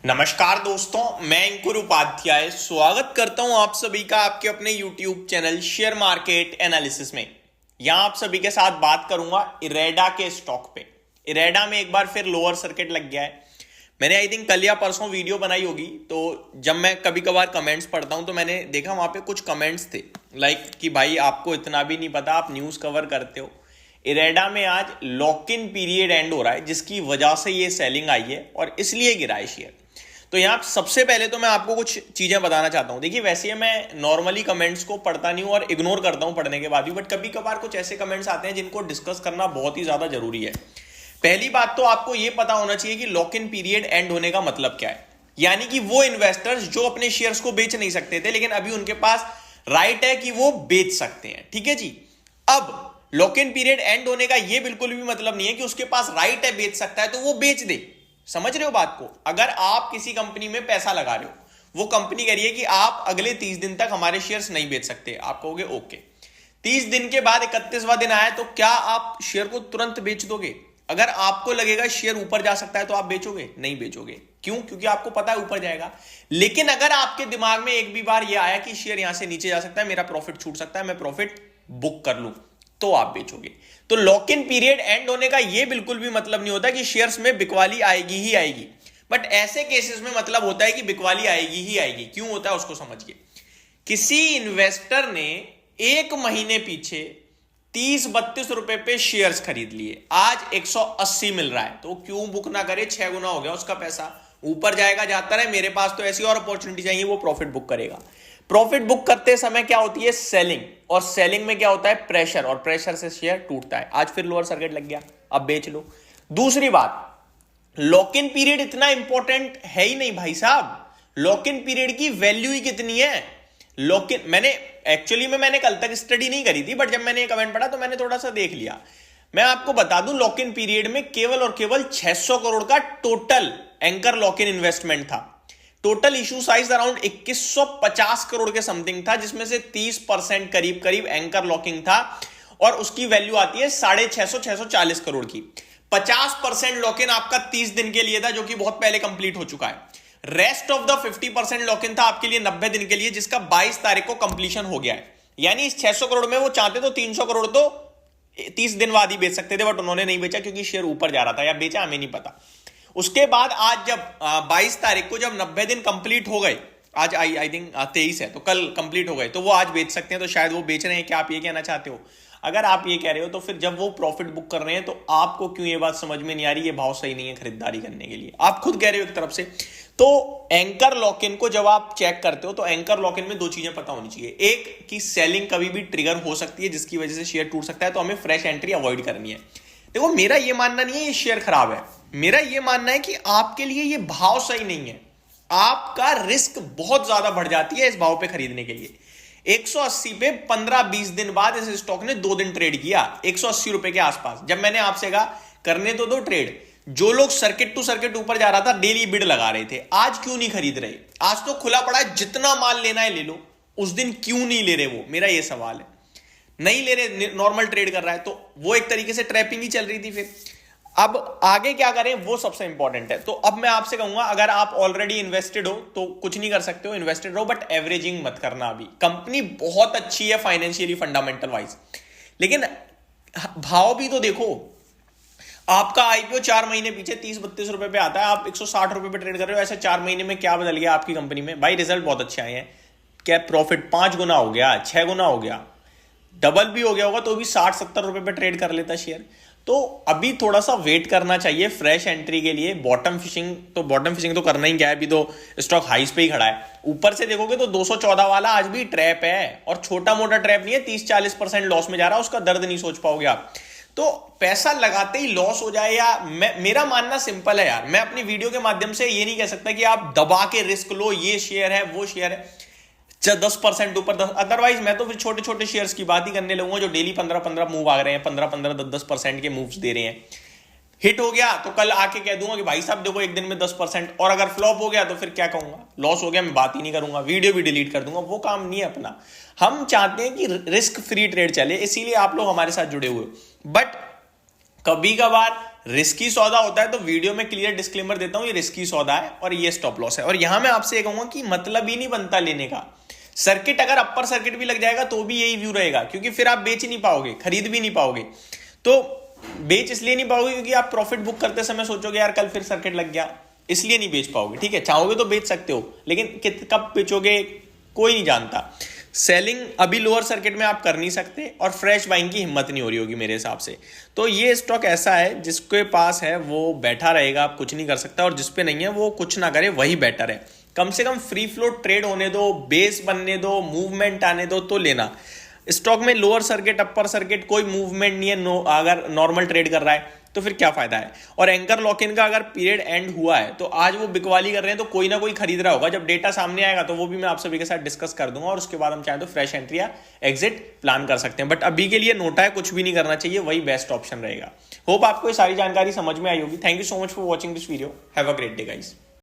नमस्कार दोस्तों, मैं अंकुर उपाध्याय स्वागत करता हूं आप सभी का आपके अपने YouTube channel share market analysis में। यहां आप सभी के साथ बात करूंगा इरेडा के स्टॉक पे। इरेडा में एक बार फिर लोअर सर्किट लग गया है। मैंने आई थिंक कल या परसों वीडियो बनाई होगी, तो जब मैं कभी कभार कमेंट्स पढ़ता हूं तो मैंने देखा वहां पे कुछ कमेंट्स थे लाइक कि भाई आपको इतना भी नहीं पता, आप न्यूज कवर करते हो। इरेडा में आज लॉक इन पीरियड एंड हो रहा है, जिसकी वजह से ये सेलिंग आई है और इसलिए गिरा है शेयर। तो यहां सबसे पहले तो मैं आपको कुछ चीजें बताना चाहता हूं। देखिए, वैसे मैं नॉर्मली कमेंट्स को पढ़ता नहीं हूं और इग्नोर करता हूं पढ़ने के बाद भी, बट कभी कभार कुछ ऐसे कमेंट्स आते हैं जिनको डिस्कस करना बहुत ही ज्यादा जरूरी है। पहली बात तो आपको यह पता होना चाहिए कि लॉक इन पीरियड एंड होने का मतलब क्या है। यानी कि वो इन्वेस्टर्स जो अपने शेयर्स को बेच नहीं सकते थे, लेकिन अभी उनके पास राइट है कि वो बेच सकते हैं। ठीक है जी। अब लॉक इन पीरियड एंड होने का यह बिल्कुल भी मतलब नहीं है कि उसके पास राइट है बेच सकता है तो वो बेच दे। समझ रहे हो बात को? अगर आप किसी कंपनी में पैसा लगा रहे हो, वो कंपनी कह रही है कि आप अगले 30 दिन तक हमारे शेयर्स नहीं बेच सकते, आप कहोगे ओके। 30 दिन के बाद 31वां दिन आया तो क्या आप शेयर को तुरंत बेच दोगे? अगर आपको लगेगा शेयर ऊपर जा सकता है तो आप बेचोगे? नहीं बेचोगे। क्यों? क्योंकि आपको पता है ऊपर जाएगा। लेकिन अगर आपके दिमाग में एक भी बार यह आया कि शेयर यहां से नीचे जा सकता है, मेरा प्रॉफिट छूट सकता है, मैं प्रॉफिट बुक कर लूं, तो आप बेचोगे। तो लॉक इन पीरियड एंड होने का यह बिल्कुल भी मतलब नहीं होता कि शेयर्स में बिकवाली आएगी ही आएगी, बट ऐसे केसेस में मतलब होता है कि बिकवाली आएगी ही आएगी। क्यों होता है उसको समझिए। किसी इन्वेस्टर ने एक महीने पीछे 30-32 रुपए पे शेयर्स खरीद लिए, आज 180 मिल रहा है, तो क्यों बुक ना करे? 6 गुना हो गया उसका पैसा। ऊपर जाएगा जाता रहे, मेरे पास तो ऐसी और अपॉर्चुनिटी चाहिए, वो प्रॉफिट बुक करेगा। प्रॉफिट बुक करते समय क्या होती है? सेलिंग। और सेलिंग में क्या होता है? प्रेशर, और प्रेशर से शेयर टूटता है। आज फिर लोअर सर्किट लग गया, अब बेच लो। दूसरी बात, लॉक इन पीरियड इतना इंपॉर्टेंट है ही नहीं भाई साहब। लॉक इन पीरियड की वैल्यू ही कितनी है? लॉक इन मैंने कल तक स्टडी नहीं करी थी, बट जब मैंने कमेंट पढ़ा तो मैंने थोड़ा सा देख लिया। मैं आपको बता दूं, लॉक इन पीरियड में केवल और केवल 600 करोड़ का total anchor lock in investment था। Total issue size around 2150 crore के समथिंग था, जिसमें से 30% करीब करीब एंकर लॉकिंग था, और उसकी वैल्यू आती है 650-640 करोड़ की। 50% लॉक इन आपका 30 दिन के लिए था, जो कि बहुत पहले कंप्लीट हो चुका है। Rest of the 50% lock in था आपके लिए 90 दिन के लिए, जिसका 22 तारीख को कंप्लीशन हो गया है। यानी इस 600 करोड़ में वो चाहते तो 300 करोड़ तो 30 दिन बाद ही बेच सकते थे, बट उन्होंने नहीं बेचा क्योंकि शेयर ऊपर जा रहा था, या बेचा हमें नहीं पता। उसके बाद आज जब 22 तारीख को जब 90 दिन कंप्लीट हो गए, आज आई थिंक 23 है, तो कल कंप्लीट हो गए, तो वो आज बेच सकते हैं। तो शायद वो बेच रहे हैं, क्या आप ये कहना चाहते हो? अगर आप ये कह रहे हो तो फिर जब वो प्रॉफिट बुक कर रहे हैं तो आपको क्यों ये बात समझ में नहीं आ रही? ये भाव सही नहीं है खरीदारी करने के लिए, आप खुद कह रहे हो एक तरफ से। तो एंकर लॉक इन को जब आप चेक करते हो तो एंकर लॉक इन में दो चीजें पता होनी चाहिए। एक कि सेलिंग कभी भी ट्रिगर हो सकती है, जिसकी वजह से शेयर टूट सकता है, तो हमें फ्रेश एंट्री अवॉइड करनी है। देखो, मेरा ये मानना नहीं है ये शेयर खराब है, मेरा ये मानना है कि आपके लिए ये भाव सही नहीं है। आपका रिस्क बहुत ज्यादा बढ़ जाती है इस भाव पे खरीदने के लिए। 180 पे 15-20 दिन बाद इस स्टॉक ने 2 दिन ट्रेड किया 180 रुपए के आसपास। जब मैंने आपसे कहा करने तो दो ट्रेड, जो लोग सर्किट टू सर्किट ऊपर जा रहा था डेली बिड लगा रहे थे, आज क्यों नहीं खरीद रहे? आज तो खुला पड़ा है, जितना माल लेना है ले लो। उस दिन क्यों नहीं ले रहे? वो मेरा ये सवाल है। नहीं ले रहे, नॉर्मल ट्रेड कर रहा है, तो वो एक तरीके से ट्रैपिंग ही चल रही थी। फिर अब आगे क्या करें वो सबसे इंपॉर्टेंट है। तो अब मैं आपसे कहूंगा, अगर आप ऑलरेडी इन्वेस्टेड हो तो कुछ नहीं कर सकते हो, इन्वेस्टेड रहो, बट एवरेजिंग मत करना। अभी कंपनी बहुत अच्छी है फाइनेंशियली फंडामेंटल वाइज, लेकिन भाव भी तो देखो। आपका आईपीओ 4 महीने पीछे 30-32 रुपए पे आता है, आप 160 रुपए पे ट्रेड कर रहे हो। ऐसे 4 महीने में क्या बदल गया आपकी कंपनी में? भाई रिजल्ट बहुत अच्छे आए हैं, क्या प्रॉफिट 5 गुना हो गया, 6 गुना हो गया, डबल भी हो गया होगा तो भी 60-70 रुपए पे ट्रेड कर लेता शेयर। तो अभी थोड़ा सा वेट करना चाहिए फ्रेश एंट्री के लिए। बॉटम फिशिंग तो करना ही क्या है, अभी तो स्टॉक हाइस पे ही खड़ा है। ऊपर से देखोगे तो 214 वाला आज भी ट्रैप है, और छोटा मोटा ट्रैप नहीं है। 30-40% लॉस में जा रहा है, उसका दर्द नहीं सोच पाओगे आप। तो पैसा लगाते ही लॉस हो जाए, या मेरा मानना सिंपल है यार। मैं अपनी वीडियो के माध्यम से ये नहीं कह सकता कि आप दबा के रिस्क लो, ये शेयर है वो शेयर है 10% ऊपर 10, अदरवाइज मैं तो फिर छोटे छोटे शेयर्स की बात ही करने लगूंगा जो डेली 15-15 मूव आ रहे हैं, 15-15 10% के मूव्स दे रहे हैं। हिट हो गया तो कल आके कह दूंगा कि भाई साहब देखो एक दिन में 10%, और अगर फ्लॉप हो गया तो फिर क्या कहूंगा? लॉस हो गया, मैं बात ही नहीं करूंगा, वीडियो भी डिलीट कर दूंगा। वो काम नहीं है अपना। हम चाहते हैं कि रिस्क फ्री ट्रेड चले, इसीलिए आप लोग हमारे साथ जुड़े हुए हो। बट कभी कभार रिस्की सौदा होता है तो वीडियो में क्लियर डिस्क्लेमर देता हूं, ये रिस्की सौदा है और ये स्टॉप लॉस है। और यहां मैं आपसे ये कहूंगा कि मतलब ही नहीं बनता लेने का। सर्किट अगर अपर सर्किट भी लग जाएगा तो भी यही व्यू रहेगा, क्योंकि फिर आप बेच ही नहीं पाओगे, खरीद भी नहीं पाओगे। तो बेच इसलिए नहीं पाओगे क्योंकि आप प्रॉफिट बुक करते समय सोचोगे यार कल फिर सर्किट लग गया, इसलिए नहीं बेच पाओगे। ठीक है, चाहोगे तो बेच सकते हो, लेकिन कब बेचोगे कोई नहीं जानता। सेलिंग अभी लोअर सर्किट में आप कर नहीं सकते और फ्रेश बाइंग की हिम्मत नहीं हो रही होगी मेरे हिसाब से। तो ये स्टॉक ऐसा है जिसके पास है वो बैठा रहेगा, आप कुछ नहीं कर सकता, और जिसपे नहीं है वो कुछ ना करे, वही बेटर है। कम से कम फ्री फ्लोट ट्रेड होने दो, बेस बनने दो, मूवमेंट आने दो तो लेना। स्टॉक में लोअर सर्किट अपर सर्किट कोई मूवमेंट नहीं है, अगर नॉर्मल ट्रेड कर रहा है तो फिर क्या फायदा है। और एंकर लॉक इन का अगर पीरियड एंड हुआ है तो आज वो बिकवाली कर रहे हैं तो कोई ना कोई खरीद रहा होगा। जब डेटा सामने आएगा तो वो भी मैं आप सभी के साथ डिस्कस कर दूंगा, और उसके बाद हम चाहें तो फ्रेश एंट्री या एग्जिट प्लान कर सकते हैं। बट अभी के लिए नोटा है, कुछ भी नहीं करना चाहिए, वही बेस्ट ऑप्शन रहेगा। होप आपको ये सारी जानकारी समझ में आई होगी। Thank you so much for watching this video. Have a great day guys.